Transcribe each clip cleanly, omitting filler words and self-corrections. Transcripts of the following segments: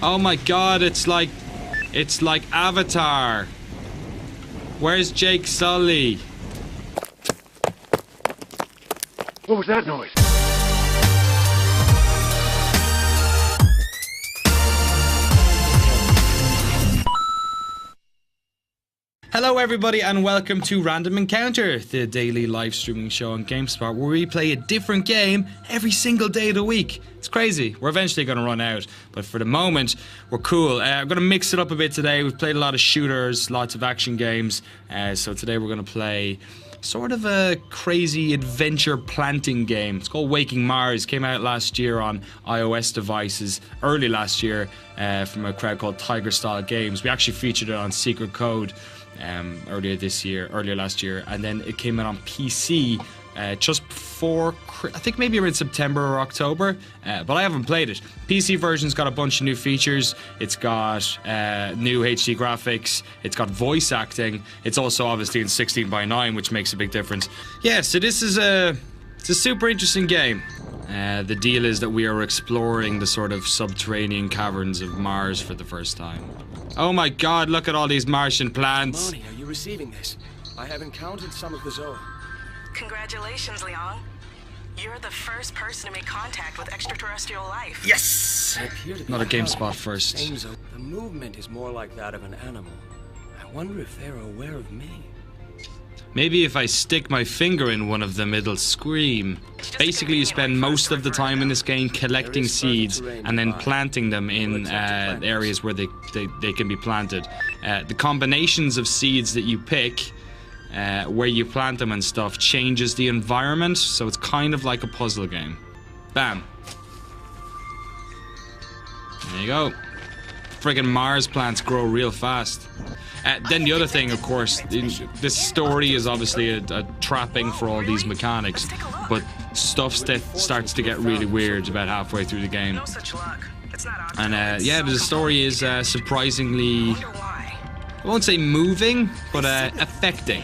Oh my god, it's like Avatar. Where's Jake Sully? What was that noise? Hello everybody and welcome to Random Encounter, the daily live streaming show on GameSpot where we play a different game every single day of the week. It's crazy. We're eventually going to run out, but for the moment, we're cool. I'm going to mix it up a bit today. We've played a lot of shooters, lots of action games, so today we're going to play sort of a crazy adventure planting game. It's called Waking Mars. Came out last year on iOS devices, early last year, from a crowd called Tiger Style Games. We actually featured it on Secret Code earlier last year, and then it came out on PC just before, I think maybe around September or October, but I haven't played it. PC version's got a bunch of new features. It's got new HD graphics, it's got voice acting, it's also obviously in 16:9, which makes a big difference. Yeah, so this is it's a super interesting game. The deal is that we are exploring the sort of subterranean caverns of Mars for the first time. Oh my god, look at all these Martian plants. Marnie, are you receiving this? I have encountered some of the Zoa. Congratulations, Leon. You're the first person to make contact with extraterrestrial life. Yes! Another GameSpot first. The movement is more like that of an animal. I wonder if they're aware of me. Maybe if I stick my finger in one of them, it'll scream. Basically, you spend most of the time in this game collecting seeds and then planting them in areas where they can be planted. The combinations of seeds that you pick, where you plant them and stuff, changes the environment, so it's kind of like a puzzle game. Bam. There you go. Friggin' Mars plants grow real fast. Then the other thing, of course, this story is obviously a trapping for all these mechanics, but stuff starts to get really weird about halfway through the game. And yeah, the story is surprisingly, I won't say moving, but affecting.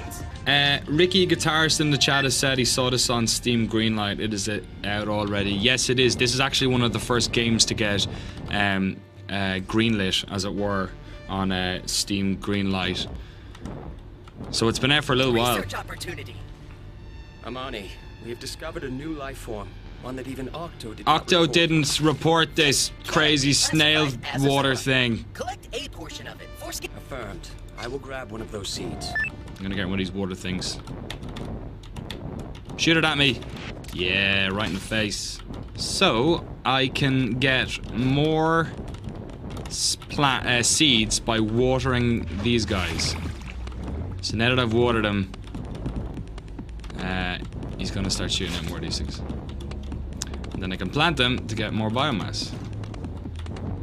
Ricky, guitarist in the chat, has said he saw this on Steam Greenlight. It is out already. Yes, it is. This is actually one of the first games to get greenlit, as it were, on Steam Greenlight. So it's been out for a little while. Amani, we have discovered a new life form, one that even Octo didn't report this crazy snail water thing. Collect a portion of it. Affirmed. I will grab one of those seeds. I'm gonna get one of these water things. Shoot it at me. Yeah, right in the face. So I can get more seeds by watering these guys. So now that I've watered them, he's gonna start shooting at more of these things. And then I can plant them to get more biomass.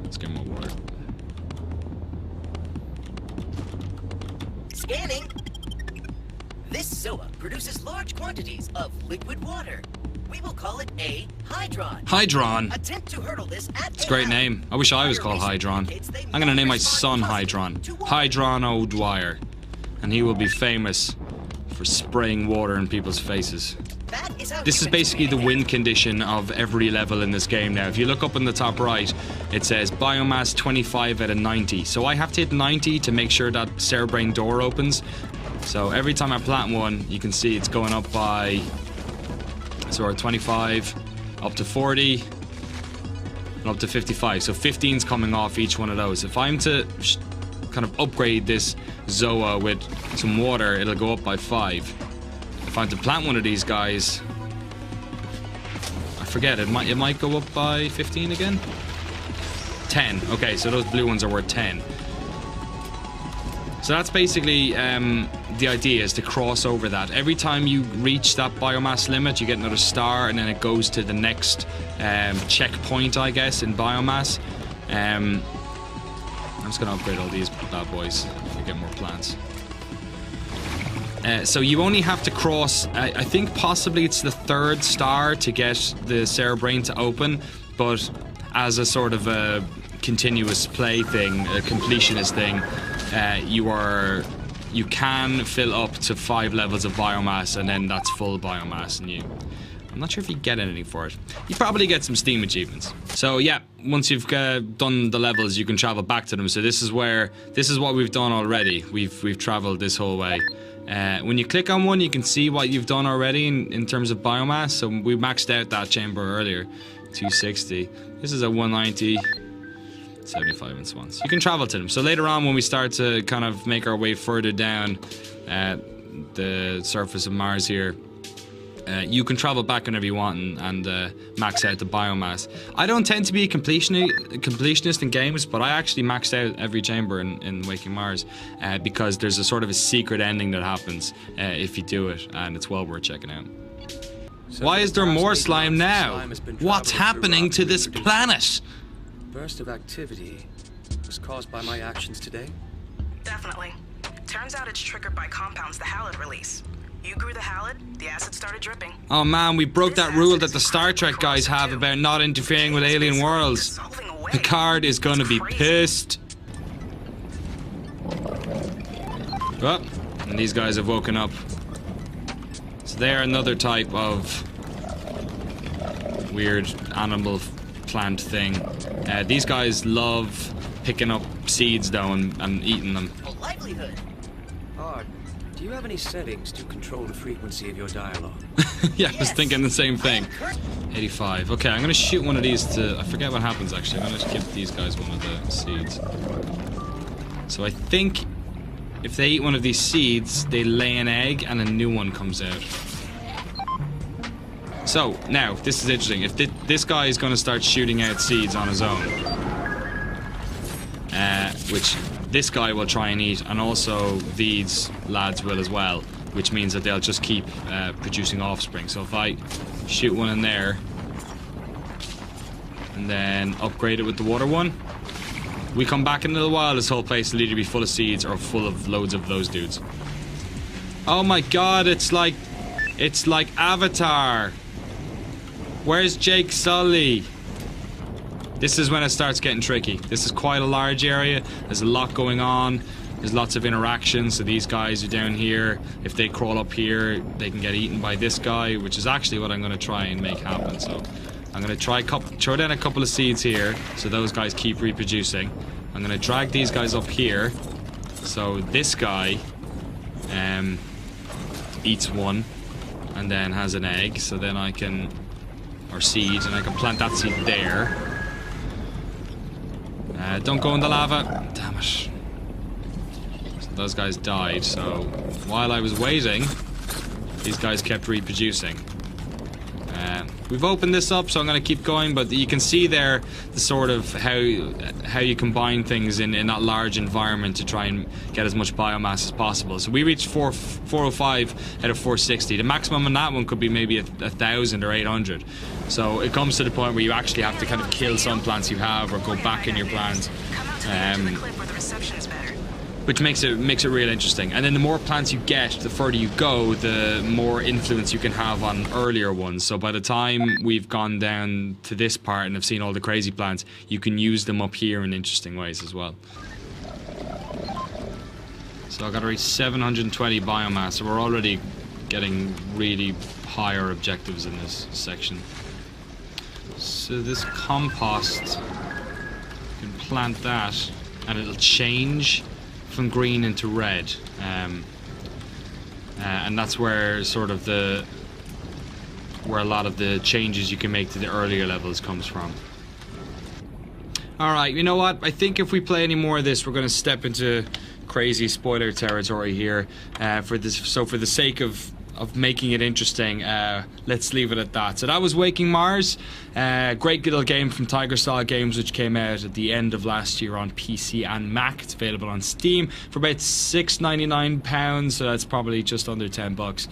Let's get more water. Scanning. This Zoa produces large quantities of liquid water. We will call it a Hydron. Hydron. Attempt to hurdle this at It's a great name. I wish I was called Hydron. I'm gonna name my son Hydron. Hydron O'Dwyer. And he will be famous for spraying water in people's faces. This is basically the win condition of every level in this game now. If you look up in the top right, it says biomass 25 out of 90. So I have to hit 90 to make sure that Cerebrain door opens. So every time I plant one, you can see it's going up by 25 up to 40 and up to 55. So 15's coming off each one of those. If I'm to kind of upgrade this Zoa with some water, it'll go up by 5. If I'm to plant one of these guys, I forget, it might go up by 15 again? 10. Okay, so those blue ones are worth 10. So that's basically the idea, is to cross over that. Every time you reach that biomass limit, you get another star, and then it goes to the next checkpoint, I guess, in biomass. I'm just going to upgrade all these bad boys to get more plants. So you only have to cross, I think possibly it's the 3rd star to get the Cerebrain to open, but as a sort of a continuous play thing, a completionist thing, you can fill up to 5 levels of biomass, and then that's full biomass, and you I'm not sure if you get anything for it. You probably get some Steam achievements. So yeah, once you've done the levels, you can travel back to them. So this is what we've done already. We've traveled this whole way. When you click on one, you can see what you've done already in terms of biomass. So we maxed out that chamber earlier, 260. This is a 190, 75 and so on. So you can travel to them. So later on, when we start to kind of make our way further down the surface of Mars here, you can travel back whenever you want and max out the biomass. I don't tend to be a completionist in games, but I actually maxed out every chamber in Waking Mars because there's a sort of a secret ending that happens if you do it, and it's well worth checking out. So Why is there more slime now? slime has been What's traveling through happening rock to and this reduced. planet? Burst of activity was caused by my actions today. Definitely. Turns out it's triggered by compounds the halid release. You grew the halid, the acid started dripping. Oh man, we broke that rule that the Star Trek guys have about not interfering with alien worlds. Picard is gonna be pissed. Oh, and these guys have woken up. So they're another type of weird animal plant thing. These guys love picking up seeds though and eating them. A livelihood. Ard, do you have any settings to control the frequency of your dialogue? Yeah, I was thinking the same thing. I am 85. Okay, I'm gonna shoot one of these to... I forget what happens actually. I'm gonna give these guys one of the seeds. So I think if they eat one of these seeds, they lay an egg and a new one comes out. So, now, this is interesting. If this guy is gonna start shooting out seeds on his own, which this guy will try and eat, and also these lads will as well, which means that they'll just keep producing offspring. So if I shoot one in there and then upgrade it with the water one, we come back in a little while, this whole place will either be full of seeds or full of loads of those dudes. Oh my god, it's like Avatar. Where's Jake Sully? This is when it starts getting tricky. This is quite a large area. There's a lot going on. There's lots of interaction. So these guys are down here. If they crawl up here, they can get eaten by this guy, which is actually what I'm going to try and make happen. So I'm going to throw down a couple of seeds here so those guys keep reproducing. I'm going to drag these guys up here. So this guy eats one and then has an egg. So then I can... or seed, and I can plant that seed there. Don't go in the lava. Damn it. So those guys died, so while I was waiting, these guys kept reproducing. We've opened this up, so I'm going to keep going, but you can see there the sort of how you combine things in that large environment to try and get as much biomass as possible. So we reached 405 out of 460. The maximum on that one could be maybe 1,000 or 800. So it comes to the point where you actually have to kind of kill some plants you have or go back in your plants. Which makes it real interesting. And then the more plants you get, the further you go, the more influence you can have on earlier ones. So by the time we've gone down to this part and have seen all the crazy plants, you can use them up here in interesting ways as well. So I've got to reach 720 biomass, so we're already getting really higher objectives in this section. So this compost, you can plant that and it'll change from green into red, and that's where sort of where a lot of the changes you can make to the earlier levels comes from. Alright, you know what? I think if we play any more of this, we're going to step into crazy spoiler territory here. For the sake of making it interesting, let's leave it at that. So that was Waking Mars, great little game from Tiger Style Games, which came out at the end of last year on PC and Mac. It's available on Steam for about £6.99, so that's probably just under $10.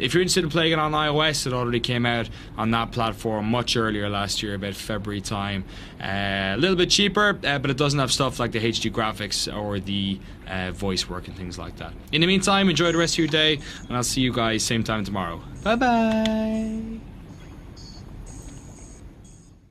If you're interested in playing it on iOS, it already came out on that platform much earlier last year, about February time. A little bit cheaper, but it doesn't have stuff like the HD graphics or the voice work and things like that. In the meantime, enjoy the rest of your day, and I'll see you guys same time tomorrow. Bye bye.